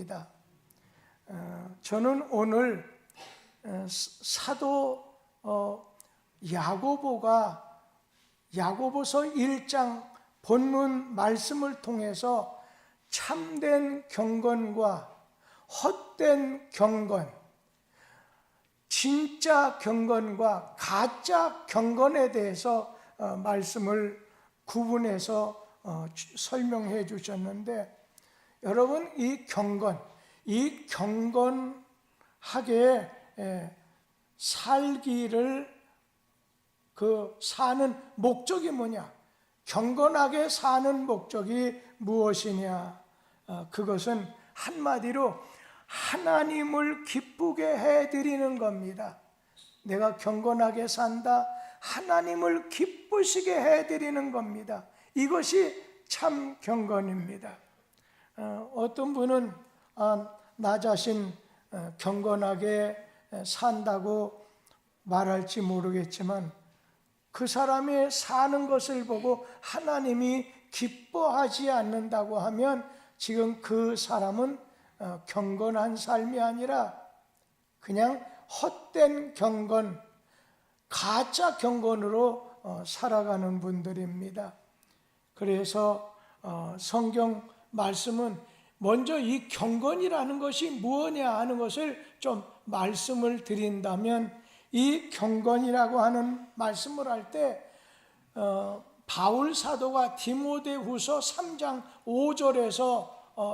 있습니다. 저는 오늘 사도 야고보서 1장 본문 말씀을 통해서 참된 경건과 헛된 경건, 진짜 경건과 가짜 경건에 대해서 말씀을 구분해서 설명해 주셨는데, 여러분, 이 경건하게 살기를 사는 목적이 뭐냐? 경건하게 사는 목적이 무엇이냐? 그것은 한마디로 하나님을 기쁘게 해드리는 겁니다. 내가 경건하게 산다, 하나님을 기쁘시게 해드리는 겁니다. 이것이 참 경건입니다. 어떤 분은 나 자신 경건하게 산다고 말할지 모르겠지만, 그 사람이 사는 것을 보고 하나님이 기뻐하지 않는다고 하면 지금 그 사람은 경건한 삶이 아니라 그냥 헛된 경건, 가짜 경건으로 살아가는 분들입니다. 그래서 성경 말씀은 먼저 이 경건이라는 것이 무엇이냐 하는 것을 좀 말씀을 드린다면, 이 경건이라고 하는 말씀을 할 때 바울 사도가 디모데후서 3장 5절에서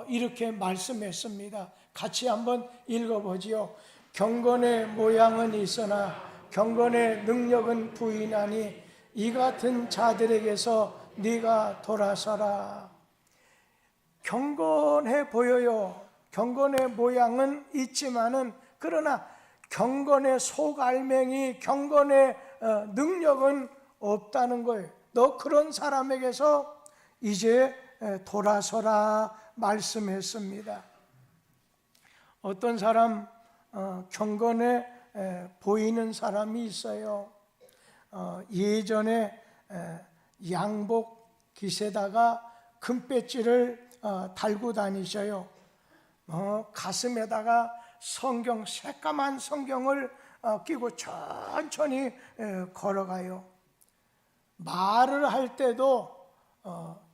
이렇게 말씀했습니다. 같이 한번 읽어보지요. 경건의 모양은 있으나 경건의 능력은 부인하니 이 같은 자들에게서 네가 돌아서라. 경건해 보여요. 경건의 모양은 있지만은, 그러나 경건의 속알맹이, 경건의 능력은 없다는 거예요. 너 그런 사람에게서 이제 돌아서라 말씀했습니다. 어떤 사람 경건해 보이는 사람이 있어요. 예전에 양복 깃에다가 금배지를 달고 다니셔요. 가슴에다가 새까만 성경을 끼고 천천히 걸어가요. 말을 할 때도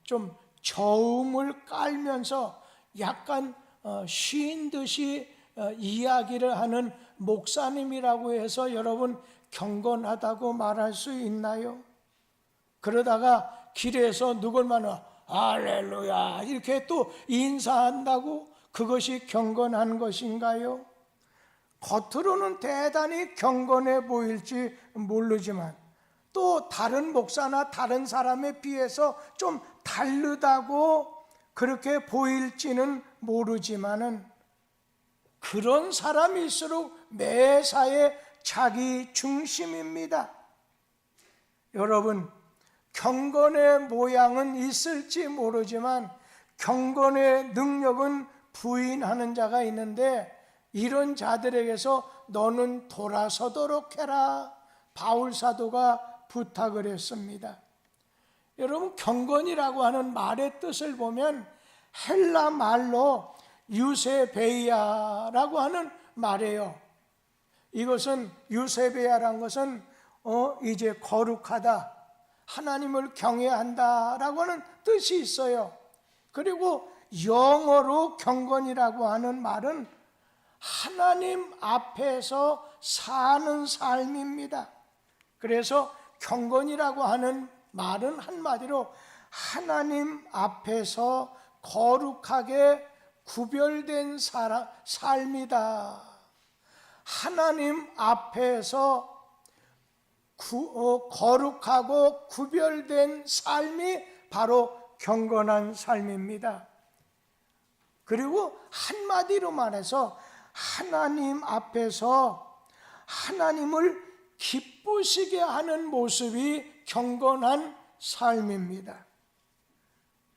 좀 저음을 깔면서 약간 쉰 듯이 이야기를 하는 목사님이라고 해서 여러분 경건하다고 말할 수 있나요? 그러다가 길에서 누굴 만나 할렐루야 이렇게 또 인사한다고 그것이 경건한 것인가요? 겉으로는 대단히 경건해 보일지 모르지만, 또 다른 목사나 다른 사람에 비해서 좀 다르다고 그렇게 보일지는 모르지만은, 그런 사람일수록 매사에 자기 중심입니다. 여러분, 경건의 모양은 있을지 모르지만 경건의 능력은 부인하는 자가 있는데, 이런 자들에게서 너는 돌아서도록 해라, 바울 사도가 부탁을 했습니다. 여러분, 경건이라고 하는 말의 뜻을 보면 헬라 말로 유세베이아라고 하는 말이에요. 이것은 유세베이아라는 것은 이제 거룩하다, 하나님을 경외한다라고 하는 뜻이 있어요. 그리고 영어로 경건이라고 하는 말은 하나님 앞에서 사는 삶입니다. 그래서 경건이라고 하는 말은 한마디로 하나님 앞에서 거룩하게 구별된 삶이다. 하나님 앞에서 거룩하고 구별된 삶이 바로 경건한 삶입니다. 그리고 한마디로 말해서 하나님 앞에서 하나님을 기쁘시게 하는 모습이 경건한 삶입니다.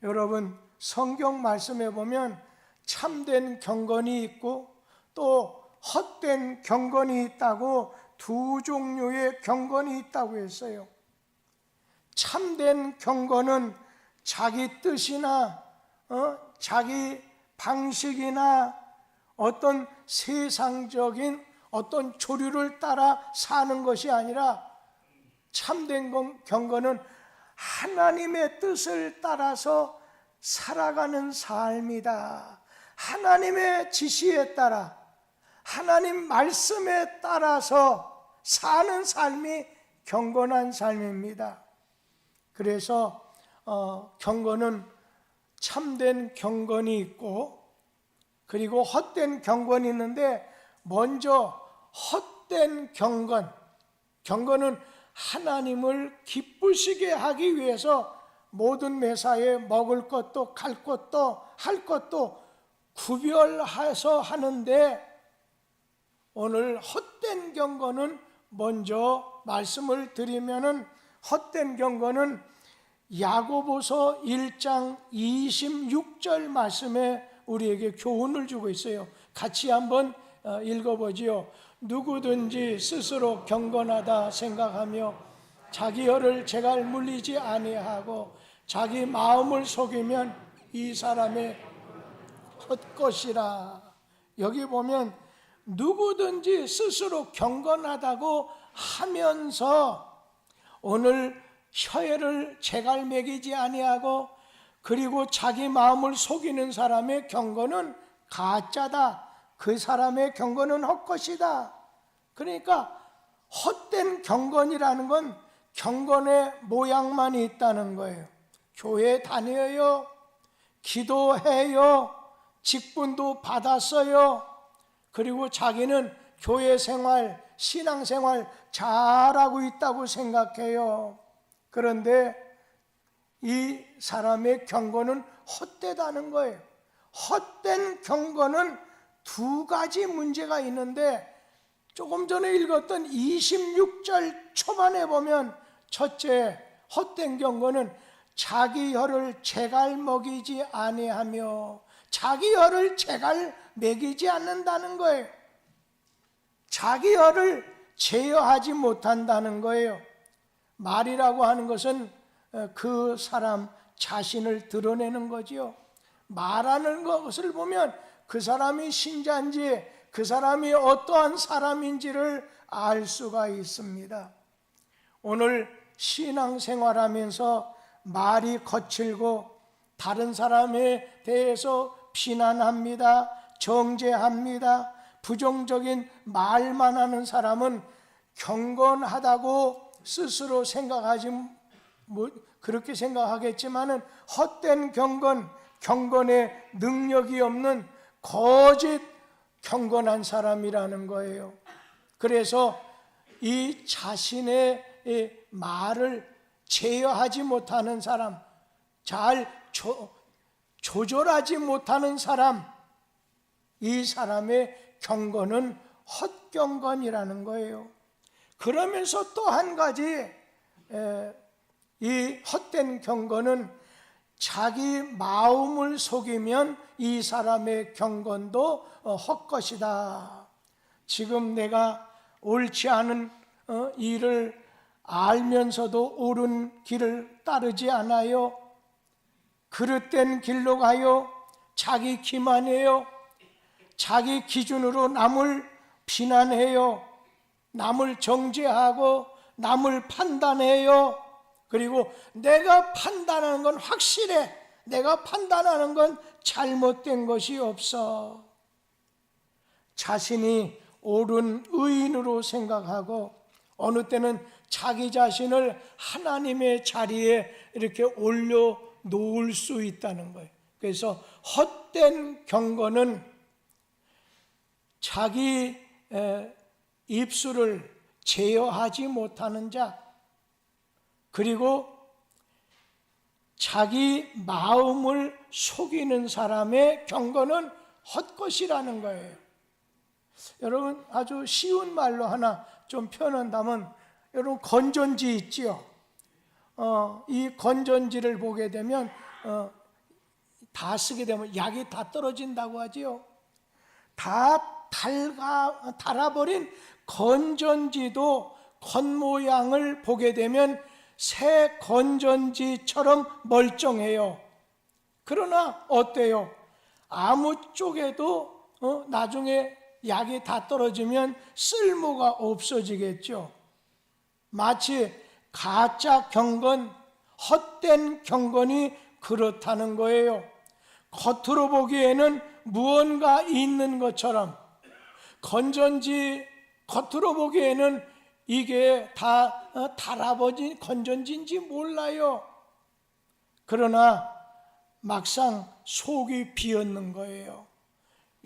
여러분, 성경 말씀에 보면 참된 경건이 있고 또 헛된 경건이 있다고 두 종류의 경건이 있다고 했어요. 참된 경건은 자기 뜻이나 자기 방식이나 어떤 세상적인 어떤 조류를 따라 사는 것이 아니라 참된 경건은 하나님의 뜻을 따라서 살아가는 삶이다. 하나님의 지시에 따라, 하나님 말씀에 따라서 사는 삶이 경건한 삶입니다. 그래서 경건은 참된 경건이 있고, 그리고 헛된 경건이 있는데, 먼저 헛된 경건은 하나님을 기쁘시게 하기 위해서 모든 매사에 먹을 것도 갈 것도 할 것도 구별해서 하는데, 오늘 헛된 경건은 먼저 말씀을 드리면은, 헛된 경건은 야고보서 1장 26절 말씀에 우리에게 교훈을 주고 있어요. 같이 한번 읽어보지요. 누구든지 스스로 경건하다 생각하며 자기 혀를 재갈 물리지 아니하고 자기 마음을 속이면 이 사람의 헛것이라. 여기 보면 누구든지 스스로 경건하다고 하면서 오늘 혀를 재갈 매기지 아니하고, 그리고 자기 마음을 속이는 사람의 경건은 가짜다. 그 사람의 경건은 헛것이다. 그러니까 헛된 경건이라는 건 경건의 모양만 있다는 거예요. 교회 다녀요, 기도해요, 직분도 받았어요. 그리고 자기는 교회 생활, 신앙 생활 잘하고 있다고 생각해요. 그런데 이 사람의 경건은 헛되다는 거예요. 헛된 경건은 두 가지 문제가 있는데, 조금 전에 읽었던 26절 초반에 보면, 첫째, 헛된 경건은 자기 혀를 재갈 먹이지 아니하며, 자기 혀를 재갈 먹이지 않는다는 거예요. 자기 혀를 제어하지 못한다는 거예요. 말이라고 하는 것은 그 사람 자신을 드러내는 거지요. 말하는 것을 보면 그 사람이 신자인지, 그 사람이 어떠한 사람인지를 알 수가 있습니다. 오늘 신앙생활하면서 말이 거칠고 다른 사람에 대해서 비난합니다, 정죄합니다, 부정적인 말만 하는 사람은 경건하다고 스스로 생각하지, 그렇게 생각하겠지만은 헛된 경건에 능력이 없는 거짓 경건한 사람이라는 거예요. 그래서 이 자신의 말을 제어하지 못하는 사람, 잘 조절하지 못하는 사람, 이 사람의 경건은 헛경건이라는 거예요. 그러면서 또 한 가지, 이 헛된 경건은 자기 마음을 속이면 이 사람의 경건도 헛것이다. 지금 내가 옳지 않은 일을 알면서도 옳은 길을 따르지 않아요. 그릇된 길로 가요. 자기 기만해요. 자기 기준으로 남을 비난해요. 남을 정죄하고 남을 판단해요. 그리고 내가 판단하는 건 확실해. 내가 판단하는 건 잘못된 것이 없어. 자신이 옳은 의인으로 생각하고 어느 때는 자기 자신을 하나님의 자리에 이렇게 올려 놓을 수 있다는 거예요. 그래서 헛된 경건은 자기 입술을 제어하지 못하는 자, 그리고 자기 마음을 속이는 사람의 경건은 헛것이라는 거예요. 여러분, 아주 쉬운 말로 하나 좀 표현한다면, 여러분 건전지 있지요. 이 건전지를 보게 되면 다 쓰게 되면 약이 다 떨어진다고 하지요. 다 달아버린 건전지도 겉모양을 보게 되면 새 건전지처럼 멀쩡해요. 그러나 어때요? 아무 쪽에도 나중에 약이 다 떨어지면 쓸모가 없어지겠죠. 마치 가짜 경건, 헛된 경건이 그렇다는 거예요. 겉으로 보기에는 무언가 있는 것처럼, 건전지 겉으로 보기에는 이게 다 달아버진 건전지인지 몰라요. 그러나 막상 속이 비었는 거예요.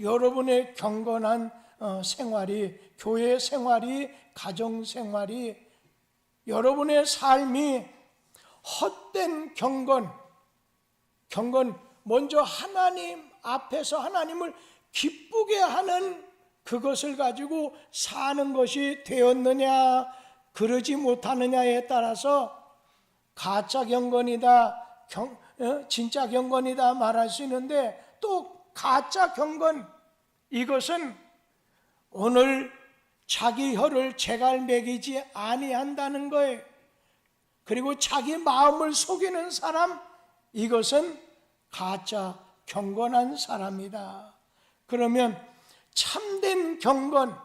여러분의 경건한 생활이, 교회 생활이, 가정 생활이, 여러분의 삶이 헛된 경건, 먼저 하나님 앞에서 하나님을 기쁘게 하는 그것을 가지고 사는 것이 되었느냐, 그러지 못하느냐에 따라서 가짜 경건이다, 진짜 경건이다 말할 수 있는데, 또 가짜 경건, 이것은 오늘 자기 혀를 재갈 매기지 아니한다는 거예요. 그리고 자기 마음을 속이는 사람, 이것은 가짜 경건한 사람이다. 그러면 참된 경건,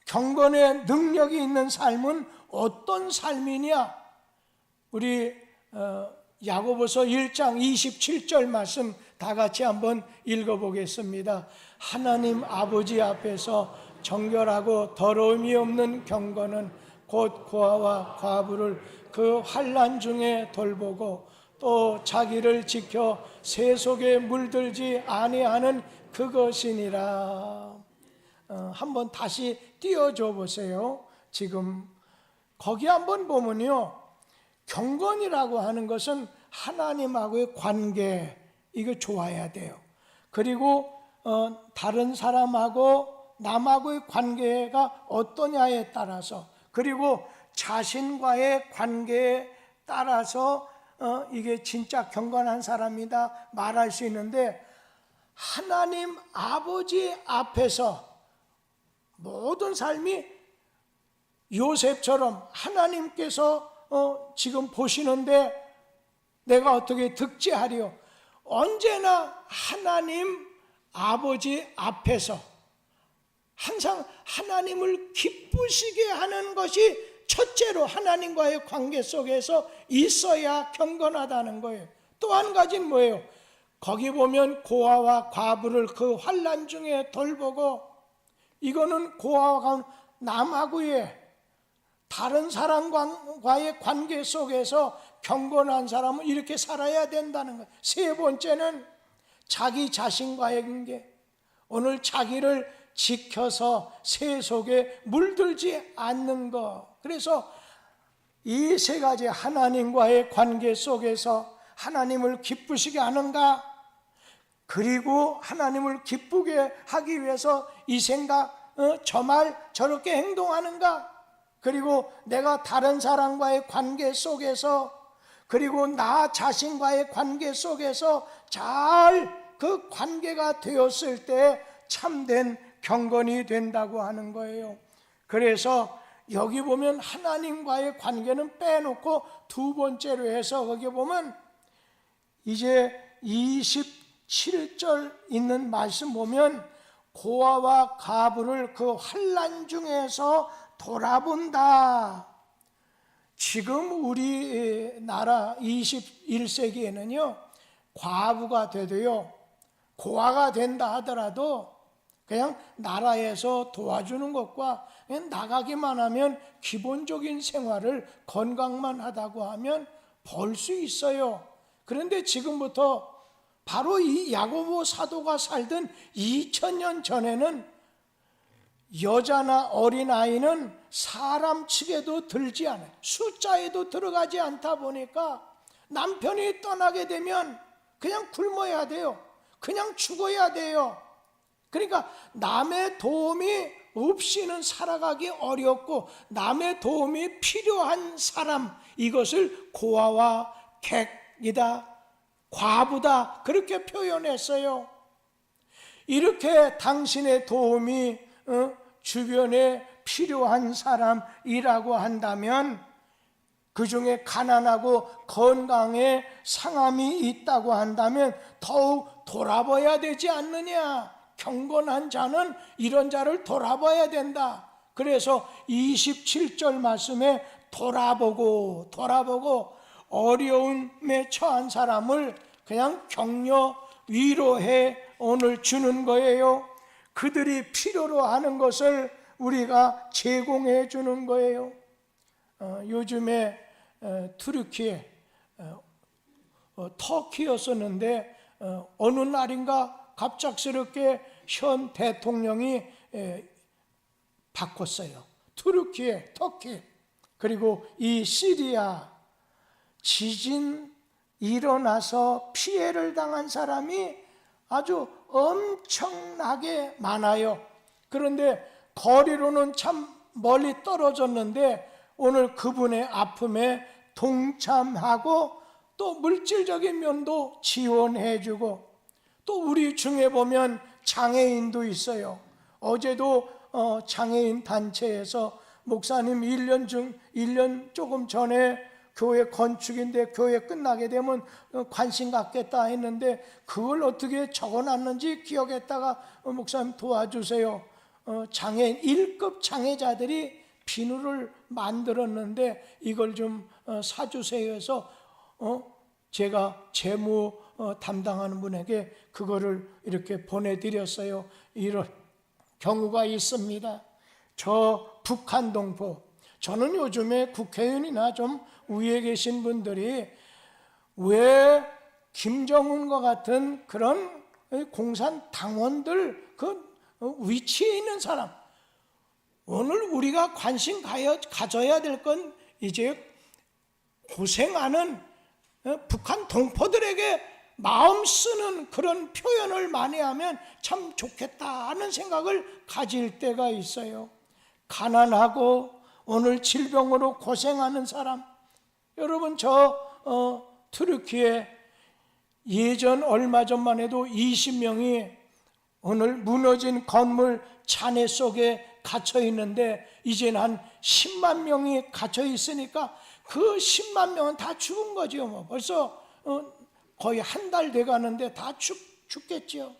경건의 능력이 있는 삶은 어떤 삶이냐? 우리 야고보서 1장 27절 말씀 다 같이 한번 읽어보겠습니다. 하나님 아버지 앞에서 정결하고 더러움이 없는 경건은 곧 고아와 과부를 그 환난 중에 돌보고 또 자기를 지켜 세속에 물들지 아니하는 그것이니라. 한번 다시 띄워줘 보세요. 지금 거기 한번 보면요, 경건이라고 하는 것은 하나님하고의 관계, 이거 좋아야 돼요. 그리고 다른 사람하고 남하고의 관계가 어떠냐에 따라서, 그리고 자신과의 관계에 따라서 이게 진짜 경건한 사람이다 말할 수 있는데, 하나님 아버지 앞에서 모든 삶이 요셉처럼 하나님께서 지금 보시는데 내가 어떻게 득제하리요? 언제나 하나님 아버지 앞에서 항상 하나님을 기쁘시게 하는 것이 첫째로 하나님과의 관계 속에서 있어야 경건하다는 거예요. 또 한 가지는 뭐예요? 거기 보면 고아와 과부를 그 환난 중에 돌보고, 이거는 고아와 남하고의 다른 사람과의 관계 속에서 경건한 사람은 이렇게 살아야 된다는 거예요. 세 번째는 자기 자신과의 관계, 오늘 자기를 지켜서 세속에 물들지 않는 것. 그래서 이 세 가지, 하나님과의 관계 속에서 하나님을 기쁘시게 하는가, 그리고 하나님을 기쁘게 하기 위해서 이 생각, 저 말 저렇게 행동하는가, 그리고 내가 다른 사람과의 관계 속에서, 그리고 나 자신과의 관계 속에서 잘 그 관계가 되었을 때 참된 경건이 된다고 하는 거예요. 그래서 여기 보면 하나님과의 관계는 빼놓고 두 번째로 해서 거기 보면 이제 27절 있는 말씀 보면 고아와 과부를 그 환난 중에서 돌아본다. 지금 우리나라 21세기에는요, 과부가 돼도요, 고아가 된다 하더라도 그냥 나라에서 도와주는 것과 그냥 나가기만 하면 기본적인 생활을 건강만 하다고 하면 벌 수 있어요. 그런데 지금부터 바로 이 야고보 사도가 살던 2000년 전에는 여자나 어린아이는 사람 측에도 들지 않아요. 숫자에도 들어가지 않다 보니까 남편이 떠나게 되면 그냥 굶어야 돼요. 그냥 죽어야 돼요. 그러니까 남의 도움이 없이는 살아가기 어렵고, 남의 도움이 필요한 사람, 이것을 고아와 객이다, 과부다, 그렇게 표현했어요. 이렇게 당신의 도움이 주변에 필요한 사람이라고 한다면, 그 중에 가난하고 건강에 상함이 있다고 한다면 더욱 돌아봐야 되지 않느냐, 경건한 자는 이런 자를 돌아봐야 된다. 그래서 27절 말씀에 돌아보고 어려움에 처한 사람을 그냥 격려, 위로해 오늘 주는 거예요. 그들이 필요로 하는 것을 우리가 제공해 주는 거예요. 요즘에 투르키에 터키였었는데 어느 날인가 갑작스럽게 현 대통령이 바꿨어요. 투르키에 터키, 그리고 이 시리아 지진 일어나서 피해를 당한 사람이 아주 엄청나게 많아요. 그런데 거리로는 참 멀리 떨어졌는데 오늘 그분의 아픔에 동참하고 또 물질적인 면도 지원해주고, 또 우리 중에 보면 장애인도 있어요. 어제도 장애인 단체에서 목사님 1년 조금 전에 교회 건축인데 교회 끝나게 되면 관심 갖겠다 했는데 그걸 어떻게 적어놨는지 기억했다가 목사님 도와주세요. 장애인 1급 장애자들이 비누를 만들었는데 이걸 좀 사주세요 해서 제가 재무 담당하는 분에게 그거를 이렇게 보내드렸어요. 이런 경우가 있습니다. 저 북한 동포, 저는 요즘에 국회의원이나 좀 위에 계신 분들이 왜 김정은과 같은 그런 공산당원들 그 위치에 있는 사람, 오늘 우리가 관심 가져야 될 건 이제 고생하는 북한 동포들에게 마음 쓰는 그런 표현을 많이 하면 참 좋겠다 하는 생각을 가질 때가 있어요. 가난하고 오늘 질병으로 고생하는 사람, 여러분 저 투르키에 예전 얼마 전만 해도 20명이 오늘 무너진 건물 잔해 속에 갇혀 있는데 이제는 한 10만 명이 갇혀 있으니까 그 10만 명은 다 죽은 거죠. 뭐 벌써 거의 한 달 돼 가는데 다 죽겠죠.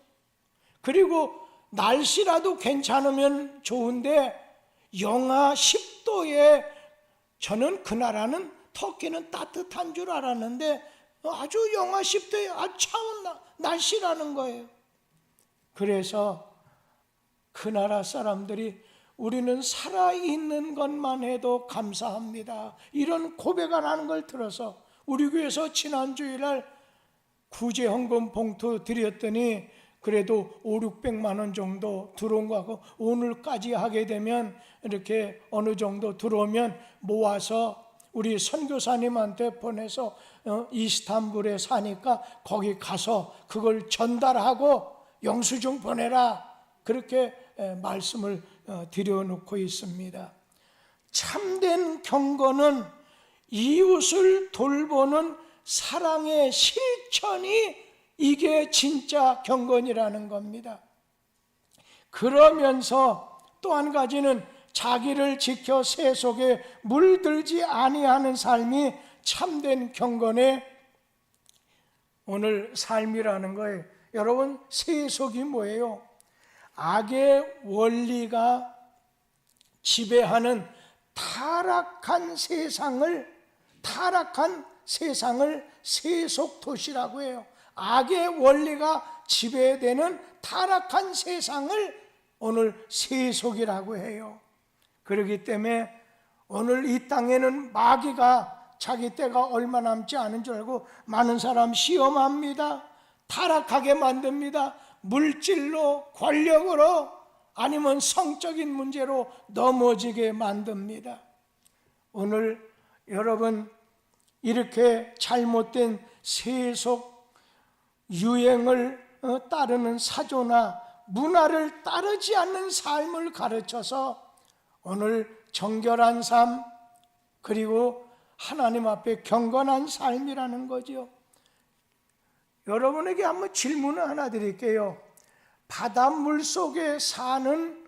그리고 날씨라도 괜찮으면 좋은데 영하 10도에, 저는 그 나라는 터키는 따뜻한 줄 알았는데 아주 영하 10도에 아주 차운 날씨라는 거예요. 그래서 그 나라 사람들이 우리는 살아있는 것만 해도 감사합니다, 이런 고백을 하는 걸 들어서 우리 교회에서 지난 주일날 구제헌금 봉투 드렸더니 그래도 500~600만 원 정도 들어온 거 하고, 오늘까지 하게 되면 이렇게 어느 정도 들어오면 모아서 우리 선교사님한테 보내서 이스탄불에 사니까 거기 가서 그걸 전달하고 영수증 보내라, 그렇게 말씀을 드려놓고 있습니다. 참된 경건은 이웃을 돌보는 사랑의 실천이 이게 진짜 경건이라는 겁니다. 그러면서 또 한 가지는 자기를 지켜 세속에 물들지 아니하는 삶이 참된 경건의 오늘 삶이라는 거예요. 여러분, 세속이 뭐예요? 악의 원리가 지배하는 타락한 세상을 세속 도시라고 해요. 악의 원리가 지배되는 타락한 세상을 오늘 세속이라고 해요. 그렇기 때문에 오늘 이 땅에는 마귀가 자기 때가 얼마 남지 않은 줄 알고 많은 사람 시험합니다. 타락하게 만듭니다. 물질로, 권력으로, 아니면 성적인 문제로 넘어지게 만듭니다. 오늘 여러분, 이렇게 잘못된 세속 유행을 따르는 사조나 문화를 따르지 않는 삶을 가르쳐서 오늘 정결한 삶, 그리고 하나님 앞에 경건한 삶이라는 거죠. 여러분에게 한번 질문을 하나 드릴게요. 바닷물 속에 사는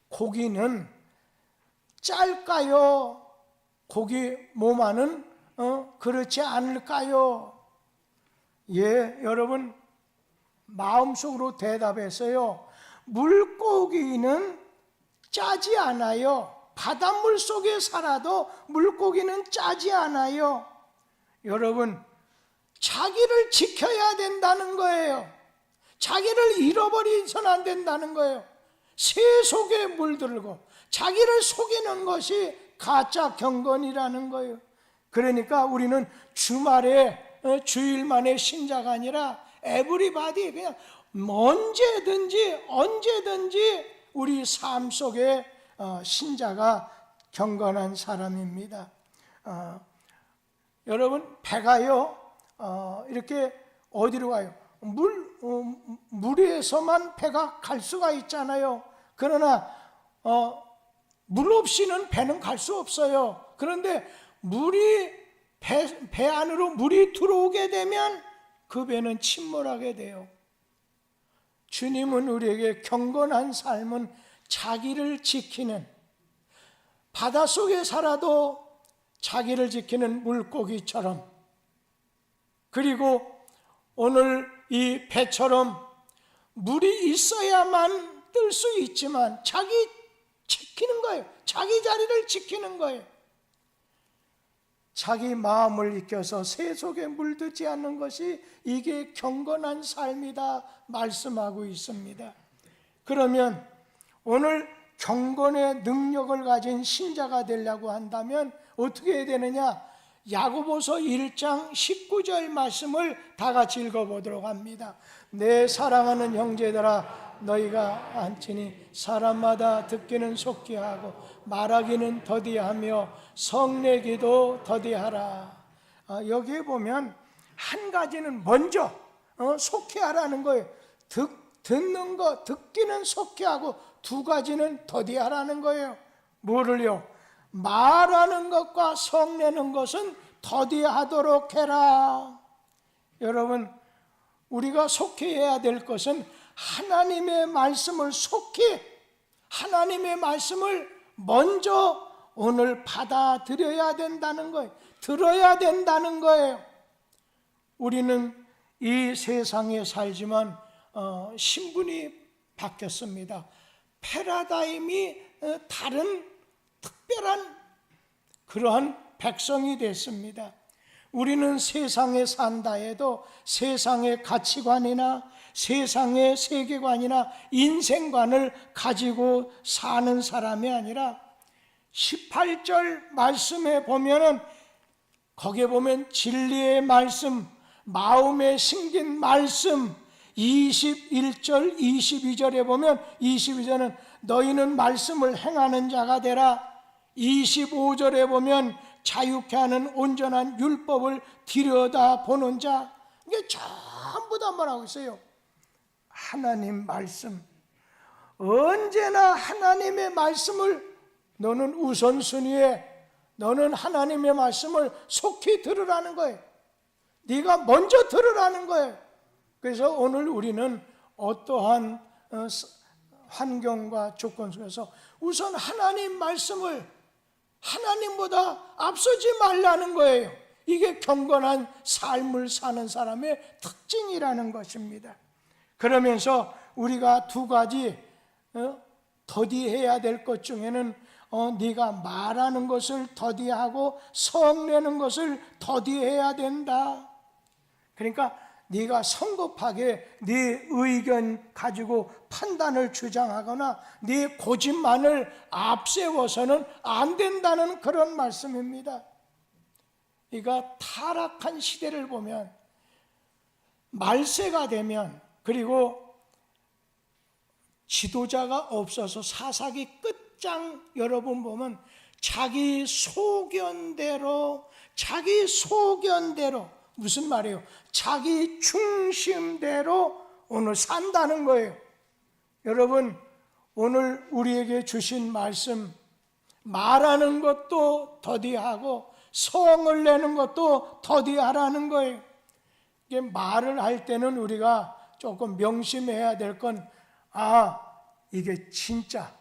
고기는 짤까요? 고기 몸 안은 그렇지 않을까요? 예, 여러분 마음속으로 대답했어요. 물고기는 짜지 않아요. 바닷물 속에 살아도 물고기는 짜지 않아요. 여러분, 자기를 지켜야 된다는 거예요. 자기를 잃어버리서는 안 된다는 거예요. 새 속에 물들고 자기를 속이는 것이 가짜 경건이라는 거예요. 그러니까 우리는 주말에 주일만의 신자가 아니라 에브리바디, 그냥 언제든지 우리 삶 속에 신자가 경건한 사람입니다. 여러분, 배가요 이렇게 어디로 가요? 물에서만 배가 갈 수가 있잖아요. 그러나 물 없이는 배는 갈 수 없어요. 그런데 배 안으로 물이 들어오게 되면 그 배는 침몰하게 돼요. 주님은 우리에게 경건한 삶은 자기를 지키는, 바닷속에 살아도 자기를 지키는 물고기처럼, 그리고 오늘 이 배처럼 물이 있어야만 뜰 수 있지만 자기 지키는 거예요. 자기 자리를 지키는 거예요. 자기 마음을 익혀서 새 속에 물들지 않는 것이 이게 경건한 삶이다 말씀하고 있습니다. 그러면 오늘 경건의 능력을 가진 신자가 되려고 한다면 어떻게 해야 되느냐? 야고보서 1장 19절 말씀을 다 같이 읽어보도록 합니다. 내 사랑하는 형제들아, 너희가 안치니 사람마다 듣기는 속히 하고 말하기는 더디하며 성내기도 더디하라. 여기에 보면 한 가지는 먼저 속히 하라는 거예요. 듣는 거, 듣기는 속히 하고 두 가지는 더디하라는 거예요. 뭐를요? 말하는 것과 성내는 것은 더디하도록 해라. 여러분, 우리가 속히 해야 될 것은 하나님의 말씀을 속히, 하나님의 말씀을 먼저 오늘 받아들여야 된다는 거예요. 들어야 된다는 거예요. 우리는 이 세상에 살지만 신분이 바뀌었습니다. 패러다임이 다른 특별한 그러한 백성이 됐습니다. 우리는 세상에 산다 해도 세상의 가치관이나 세상의 세계관이나 인생관을 가지고 사는 사람이 아니라 18절 말씀에 보면은 거기에 보면 진리의 말씀, 마음에 심긴 말씀, 21절, 22절에 보면 22절은 너희는 말씀을 행하는 자가 되라. 25절에 보면 자유케 하는 온전한 율법을 들여다보는 자. 이게 전부 다 말하고 있어요. 하나님 말씀, 언제나 하나님의 말씀을 너는 우선순위에, 너는 하나님의 말씀을 속히 들으라는 거예요. 네가 먼저 들으라는 거예요. 그래서 오늘 우리는 어떠한 환경과 조건 속에서 우선 하나님 말씀을 하나님보다 앞서지 말라는 거예요. 이게 경건한 삶을 사는 사람의 특징이라는 것입니다. 그러면서 우리가 두 가지 더디해야 될 것 중에는 네가 말하는 것을 더디하고 성내는 것을 더디해야 된다. 그러니까 네가 성급하게 네 의견 가지고 판단을 주장하거나 네 고집만을 앞세워서는 안 된다는 그런 말씀입니다. 그러니까 타락한 시대를 보면 말세가 되면, 그리고 지도자가 없어서 사사기 끝장 여러분 보면 자기 소견대로 무슨 말이에요? 자기 중심대로 오늘 산다는 거예요. 여러분, 오늘 우리에게 주신 말씀, 말하는 것도 더디하고 성을 내는 것도 더디하라는 거예요. 이게 말을 할 때는 우리가 조금 명심해야 될 건, 이게 진짜,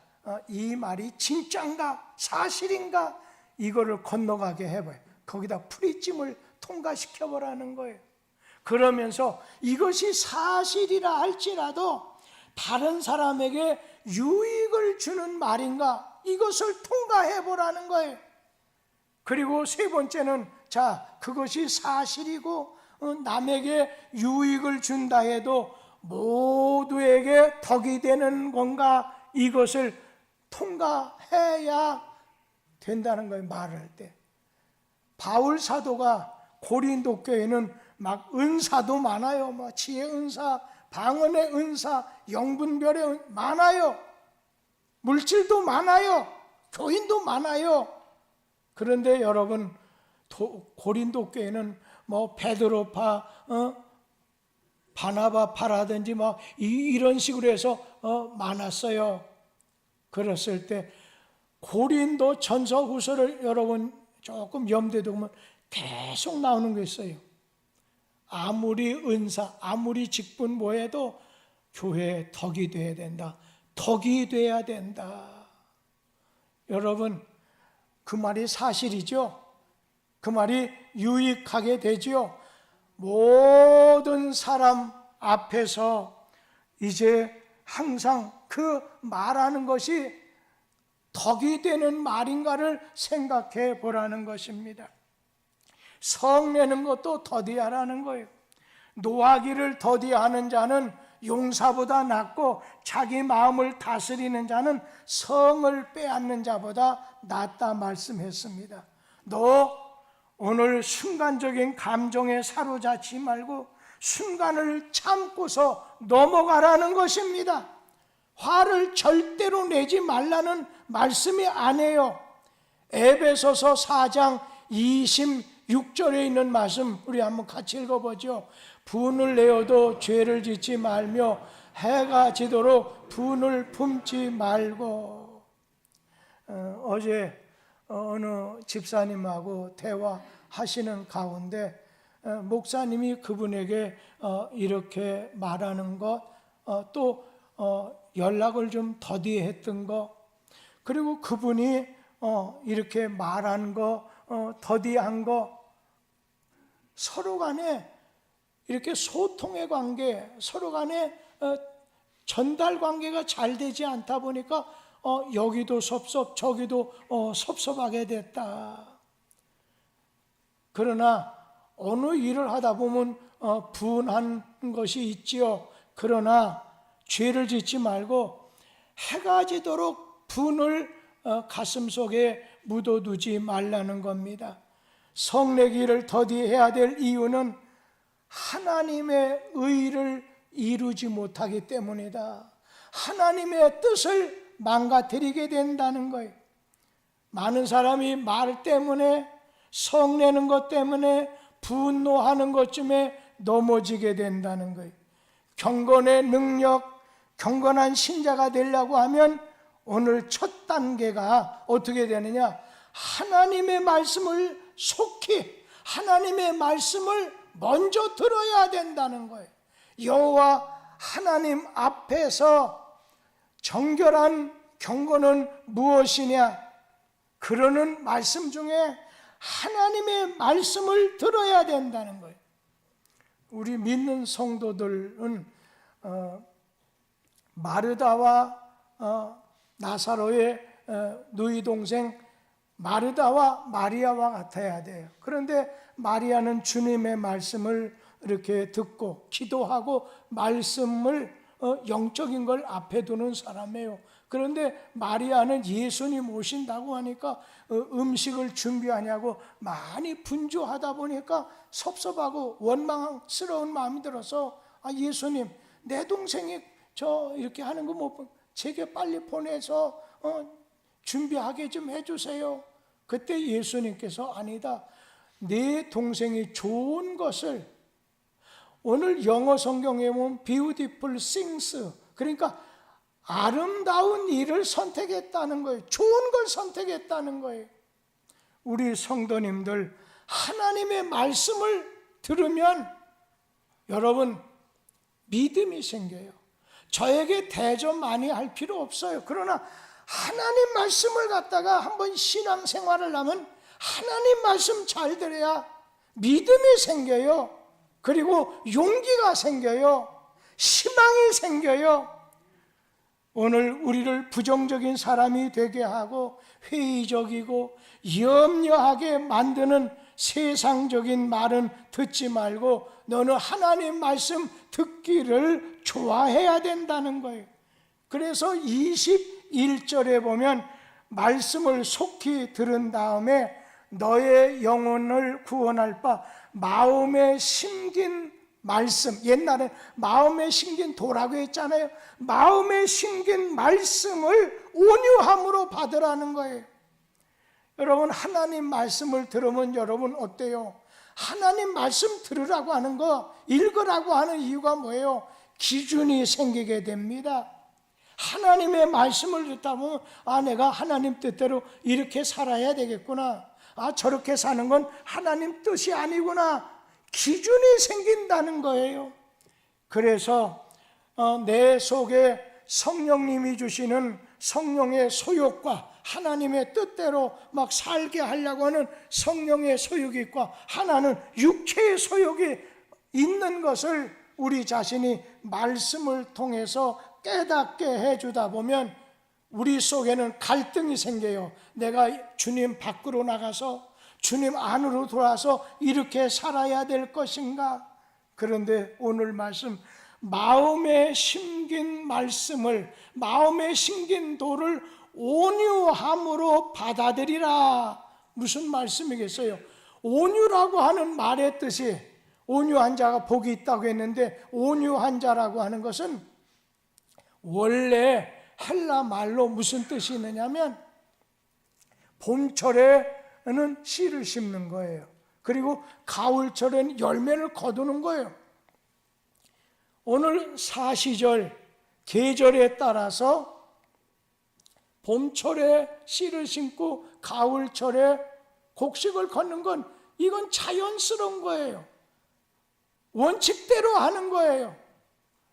이 말이 진짠가 사실인가, 이거를 건너가게 해봐요. 거기다 프리즘을 통과시켜보라는 거예요. 그러면서 이것이 사실이라 할지라도 다른 사람에게 유익을 주는 말인가? 이것을 통과해 보라는 거예요. 그리고 세 번째는 그것이 사실이고 남에게 유익을 준다 해도 모두에게 덕이 되는 건가? 이것을 통과해야 된다는 거예요. 말할 때 바울 사도가 고린도 교회는 막 은사도 많아요. 지혜 은사, 방언의 은사, 영분별의 은사 많아요. 물질도 많아요. 교인도 많아요. 그런데 여러분, 고린도 교회는 베드로파, 바나바파라든지 이런 식으로 해서 많았어요. 그랬을 때 고린도 전서 후서를 여러분 조금 염두에 두면 계속 나오는 게 있어요. 아무리 은사, 아무리 직분 뭐해도 교회에 덕이 돼야 된다. 덕이 돼야 된다. 여러분, 그 말이 사실이죠. 그 말이 유익하게 되죠. 모든 사람 앞에서 이제 항상 그 말하는 것이 덕이 되는 말인가를 생각해 보라는 것입니다. 성내는 것도 더디하라는 거예요. 노하기를 더디하는 자는 용사보다 낫고 자기 마음을 다스리는 자는 성을 빼앗는 자보다 낫다 말씀했습니다. 너 오늘 순간적인 감정에 사로잡지 말고 순간을 참고서 넘어가라는 것입니다. 화를 절대로 내지 말라는 말씀이 아니에요. 에베소서 4장 26절에 있는 말씀 우리 한번 같이 읽어보죠. 분을 내어도 죄를 짓지 말며 해가 지도록 분을 품지 말고. 어제 어느 집사님하고 대화하시는 가운데 목사님이 그분에게 이렇게 말하는 것, 또 연락을 좀 더디했던 것, 그리고 그분이 이렇게 말한 거, 더디한 거, 서로 간에 이렇게 소통의 관계, 서로 간에 전달 관계가 잘 되지 않다 보니까 여기도 섭섭, 저기도 섭섭하게 됐다. 그러나 어느 일을 하다 보면 분한 것이 있지요. 그러나 죄를 짓지 말고 해가 지도록 분을 가슴속에 묻어두지 말라는 겁니다. 성내기를 더디해야 될 이유는 하나님의 의를 이루지 못하기 때문이다. 하나님의 뜻을 망가뜨리게 된다는 거예요. 많은 사람이 말 때문에, 성내는 것 때문에, 분노하는 것쯤에 넘어지게 된다는 거예요. 경건의 능력, 경건한 신자가 되려고 하면 오늘 첫 단계가 어떻게 되느냐? 하나님의 말씀을 속히, 하나님의 말씀을 먼저 들어야 된다는 거예요. 여호와 하나님 앞에서 정결한 경건은 무엇이냐? 그러는 말씀 중에 하나님의 말씀을 들어야 된다는 거예요. 우리 믿는 성도들은 마르다와 나사로의 누이 동생 마르다와 마리아와 같아야 돼요. 그런데 마리아는 주님의 말씀을 이렇게 듣고 기도하고 말씀을 영적인 걸 앞에 두는 사람이에요. 그런데 마리아는 예수님 오신다고 하니까 음식을 준비하냐고 많이 분주하다 보니까 섭섭하고 원망스러운 마음이 들어서 예수님, 내 동생이 저 이렇게 하는 거 못 보고 제게 빨리 보내서 준비하게 좀 해주세요. 그때 예수님께서 아니다, 내 동생이 좋은 것을, 오늘 영어 성경에 보면 beautiful things, 그러니까 아름다운 일을 선택했다는 거예요. 좋은 걸 선택했다는 거예요. 우리 성도님들 하나님의 말씀을 들으면 여러분 믿음이 생겨요. 저에게 대접 많이 할 필요 없어요. 그러나 하나님 말씀을 갖다가 한번 신앙생활을 하면 하나님 말씀 잘 들어야 믿음이 생겨요. 그리고 용기가 생겨요. 희망이 생겨요. 오늘 우리를 부정적인 사람이 되게 하고 회의적이고 염려하게 만드는 세상적인 말은 듣지 말고 너는 하나님 말씀 듣기를 좋아해야 된다는 거예요. 그래서 21절에 보면 말씀을 속히 들은 다음에 너의 영혼을 구원할 바 마음에 심긴 말씀, 옛날에 마음에 심긴 도라고 했잖아요. 마음에 심긴 말씀을 온유함으로 받으라는 거예요. 여러분, 하나님 말씀을 들으면 여러분 어때요? 하나님 말씀 들으라고 하는 거, 읽으라고 하는 이유가 뭐예요? 기준이 생기게 됩니다. 하나님의 말씀을 듣다 보면 내가 하나님 뜻대로 이렇게 살아야 되겠구나, 저렇게 사는 건 하나님 뜻이 아니구나, 기준이 생긴다는 거예요. 그래서 내 속에 성령님이 주시는 성령의 소욕과 하나님의 뜻대로 막 살게 하려고 하는 성령의 소욕이 있고, 하나는 육체의 소욕이 있는 것을 우리 자신이 말씀을 통해서 깨닫게 해주다 보면 우리 속에는 갈등이 생겨요. 내가 주님 밖으로 나가서 주님 안으로 돌아서 이렇게 살아야 될 것인가? 그런데 오늘 말씀, 마음에 심긴 말씀을, 마음에 심긴 도를 온유함으로 받아들이라. 무슨 말씀이겠어요? 온유라고 하는 말의 뜻이, 온유한 자가 복이 있다고 했는데, 온유한 자라고 하는 것은 원래 헬라 말로 무슨 뜻이 있느냐면 봄철에는 씨를 심는 거예요. 그리고 가을철에는 열매를 거두는 거예요. 오늘 사시절, 계절에 따라서 봄철에 씨를 심고 가을철에 곡식을 걷는 건 이건 자연스러운 거예요. 원칙대로 하는 거예요.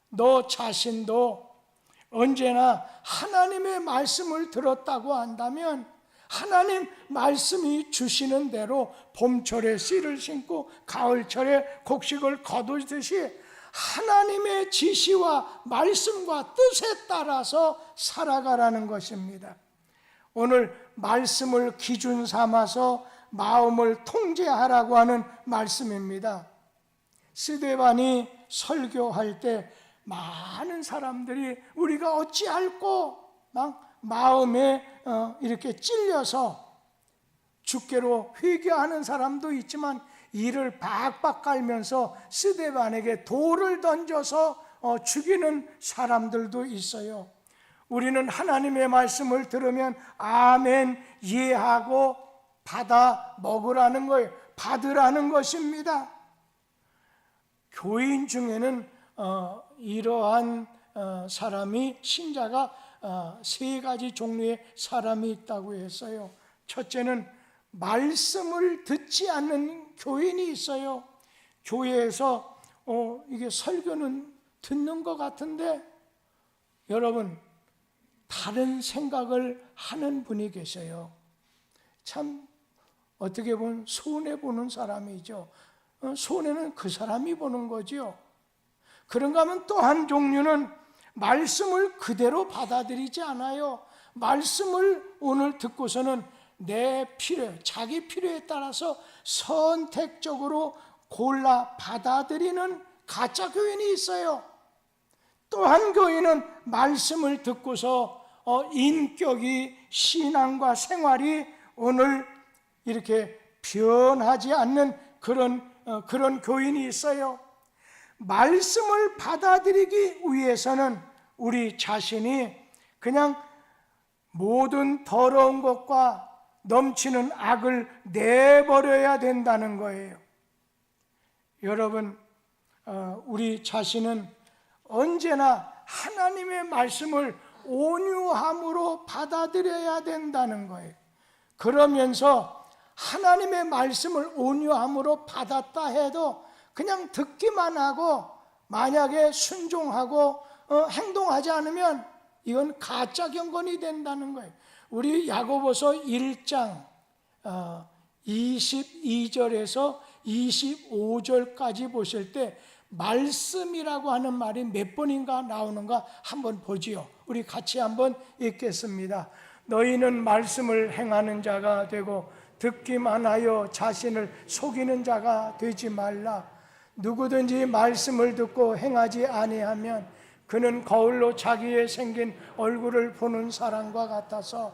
너 자신도 언제나 하나님의 말씀을 들었다고 한다면 하나님 말씀이 주시는 대로 봄철에 씨를 심고 가을철에 곡식을 거두듯이 하나님의 지시와 말씀과 뜻에 따라서 살아가라는 것입니다. 오늘 말씀을 기준 삼아서 마음을 통제하라고 하는 말씀입니다. 스데반이 설교할 때 많은 사람들이 우리가 어찌할꼬 막 마음에 이렇게 찔려서 주께로 회개하는 사람도 있지만 이를 박박 깔면서 스데반에게 돌을 던져서 죽이는 사람들도 있어요. 우리는 하나님의 말씀을 들으면 아멘 이해하고 받아 먹으라는 거예요. 받으라는 것입니다. 교인 중에는 이러한 사람이, 신자가 세 가지 종류의 사람이 있다고 했어요. 첫째는 말씀을 듣지 않는 교인이 있어요. 교회에서 이게 설교는 듣는 것 같은데 여러분 다른 생각을 하는 분이 계세요. 참 어떻게 보면 손해보는 사람이죠. 손해는 그 사람이 보는 거죠. 그런가 하면 또 한 종류는 말씀을 그대로 받아들이지 않아요. 말씀을 오늘 듣고서는 내 필요, 자기 필요에 따라서 선택적으로 골라 받아들이는 가짜 교인이 있어요. 또 한 교인은 말씀을 듣고서 인격이, 신앙과 생활이 오늘 이렇게 변하지 않는 그런 교인이 있어요. 말씀을 받아들이기 위해서는 우리 자신이 그냥 모든 더러운 것과 넘치는 악을 내버려야 된다는 거예요. 여러분, 우리 자신은 언제나 하나님의 말씀을 온유함으로 받아들여야 된다는 거예요. 그러면서 하나님의 말씀을 온유함으로 받았다 해도 그냥 듣기만 하고 만약에 순종하고 행동하지 않으면 이건 가짜 경건이 된다는 거예요. 우리 야고보서 1장 22절에서 25절까지 보실 때 말씀이라고 하는 말이 몇 번인가 나오는가 한번 보지요. 우리 같이 한번 읽겠습니다. 너희는 말씀을 행하는 자가 되고 듣기만 하여 자신을 속이는 자가 되지 말라. 누구든지 말씀을 듣고 행하지 아니하면 그는 거울로 자기의 생긴 얼굴을 보는 사람과 같아서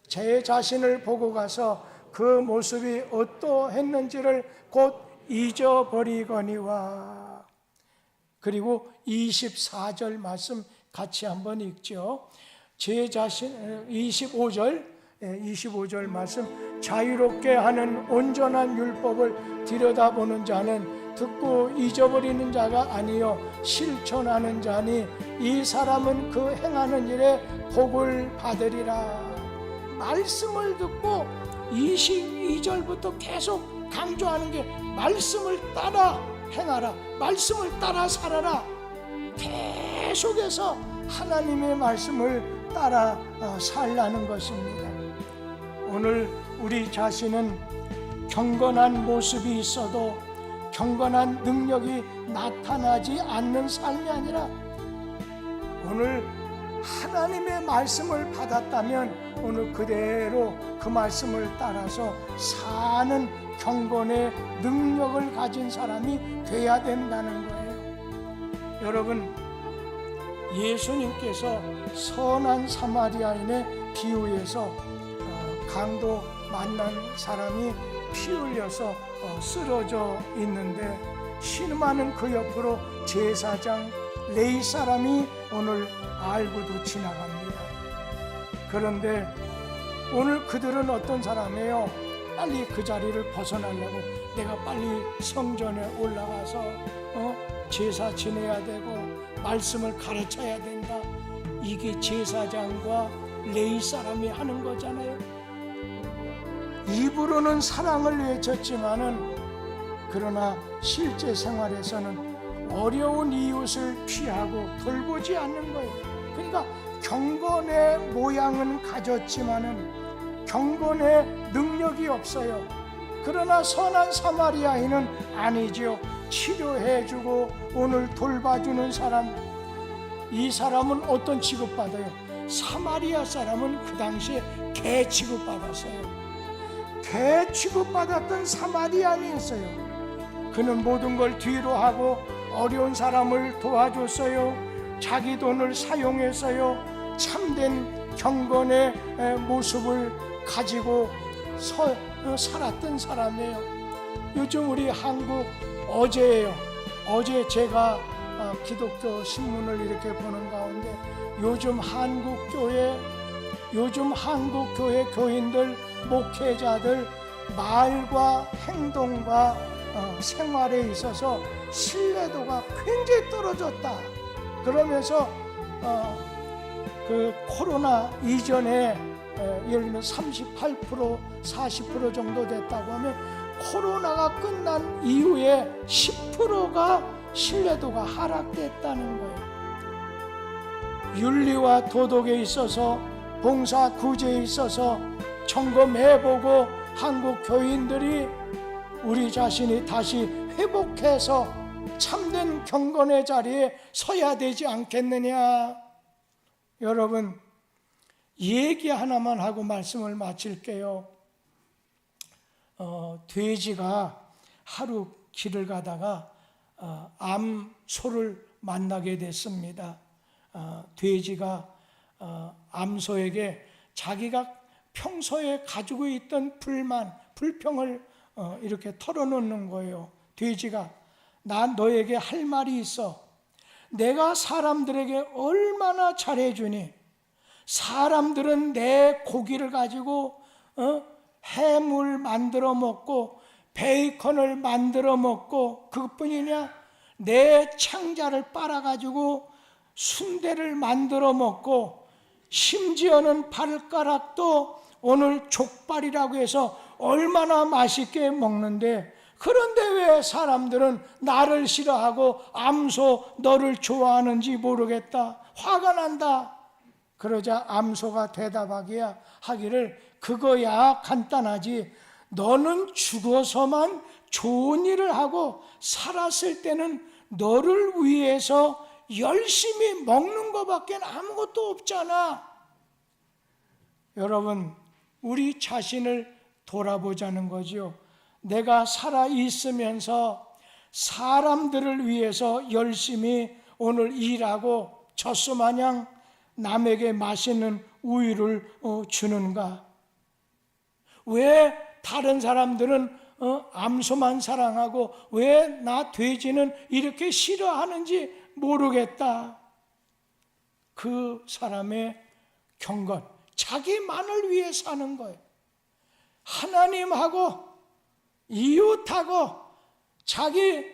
제 자신을 보고 가서 그 모습이 어떠했는지를 곧 잊어버리거니와. 그리고 24절 말씀 같이 한번 읽죠. 제 자신 25절 말씀, 자유롭게 하는 온전한 율법을 들여다보는 자는 듣고 잊어버리는 자가 아니요 실천하는 자니 이 사람은 그 행하는 일에 복을 받으리라. 말씀을 듣고 22절부터 계속 강조하는 게 말씀을 따라 행하라, 말씀을 따라 살아라. 계속해서 하나님의 말씀을 따라 살라는 것입니다. 오늘 우리 자신은 경건한 모습이 있어도 경건한 능력이 나타나지 않는 삶이 아니라 오늘 하나님의 말씀을 받았다면 오늘 그대로 그 말씀을 따라서 사는 경건의 능력을 가진 사람이 돼야 된다는 거예요. 여러분, 예수님께서 선한 사마리아인의 비유에서 강도 만난 사람이 피 흘려서 쓰러져 있는데 신음하는 그 옆으로 제사장 레위 사람이 오늘 알고도 지나갑니다. 그런데 오늘 그들은 어떤 사람이에요? 빨리 그 자리를 벗어나려고 내가 빨리 성전에 올라가서 제사 지내야 되고 말씀을 가르쳐야 된다. 이게 제사장과 레위 사람이 하는 거잖아요. 입으로는 사랑을 외쳤지만은 그러나 실제 생활에서는 어려운 이웃을 피하고 돌보지 않는 거예요. 그러니까 경건의 모양은 가졌지만은 경건의 능력이 없어요. 그러나 선한 사마리아인은 아니지요. 치료해주고 오늘 돌봐주는 사람, 이 사람은 어떤 취급받아요? 사마리아 사람은 그 당시에 개 취급받았어요. 개 취급받았던 사마리아인이었어요. 그는 모든 걸 뒤로 하고 어려운 사람을 도와줬어요. 자기 돈을 사용했어요. 참된 경건의 모습을 가지고 살았던 사람이에요. 요즘 우리 한국 어제예요. 어제 제가 기독교 신문을 이렇게 보는 가운데 요즘 한국 교회 교인들, 목회자들 말과 행동과 생활에 있어서 신뢰도가 굉장히 떨어졌다. 그러면서 그 코로나 이전에 예를 들면 38%, 40% 정도 됐다고 하면 코로나가 끝난 이후에 10%가 신뢰도가 하락됐다는 거예요. 윤리와 도덕에 있어서, 봉사 구제에 있어서 점검해보고 한국 교인들이 우리 자신이 다시 회복해서 참된 경건의 자리에 서야 되지 않겠느냐. 여러분, 얘기 하나만 하고 말씀을 마칠게요. 돼지가 하루 길을 가다가 암소를 만나게 됐습니다. 돼지가 암소에게 자기가 평소에 가지고 있던 불평을 이렇게 털어놓는 거예요. 돼지가, 난 너에게 할 말이 있어. 내가 사람들에게 얼마나 잘해주니? 사람들은 내 고기를 가지고 해물 만들어 먹고 베이컨을 만들어 먹고 그것뿐이냐? 내 창자를 빨아가지고 순대를 만들어 먹고 심지어는 발가락도 오늘 족발이라고 해서 얼마나 맛있게 먹는데, 그런데 왜 사람들은 나를 싫어하고 암소 너를 좋아하는지 모르겠다. 화가 난다. 그러자 암소가 하기를 그거야 간단하지. 너는 죽어서만 좋은 일을 하고 살았을 때는 너를 위해서 열심히 먹는 것밖에 아무것도 없잖아. 여러분, 우리 자신을 돌아보자는 거죠. 내가 살아 있으면서 사람들을 위해서 열심히 오늘 일하고 젖소마냥 남에게 맛있는 우유를 주는가? 왜 다른 사람들은 암소만 사랑하고 왜 나 돼지는 이렇게 싫어하는지 모르겠다. 그 사람의 경건, 자기만을 위해 사는 거예요. 하나님하고 이웃하고 자기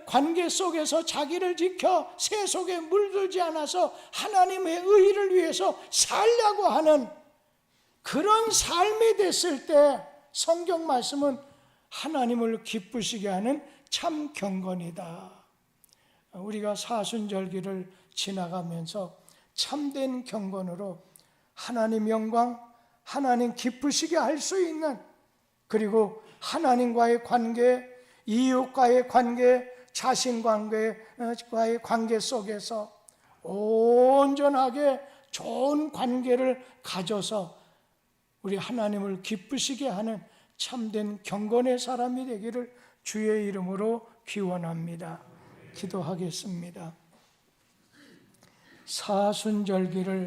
관계 속에서 자기를 지켜 새 속에 물들지 않아서 하나님의 의를 위해서 살려고 하는 그런 삶이 됐을 때 성경 말씀은 하나님을 기쁘시게 하는 참 경건이다. 우리가 사순절기를 지나가면서 참된 경건으로 하나님 영광, 하나님 기쁘시게 할 수 있는, 그리고 하나님과의 관계, 이웃과의 관계, 자신과의 관계 속에서 온전하게 좋은 관계를 가져서 우리 하나님을 기쁘시게 하는 참된 경건의 사람이 되기를 주의 이름으로 기원합니다. 기도하겠습니다. 사순절기를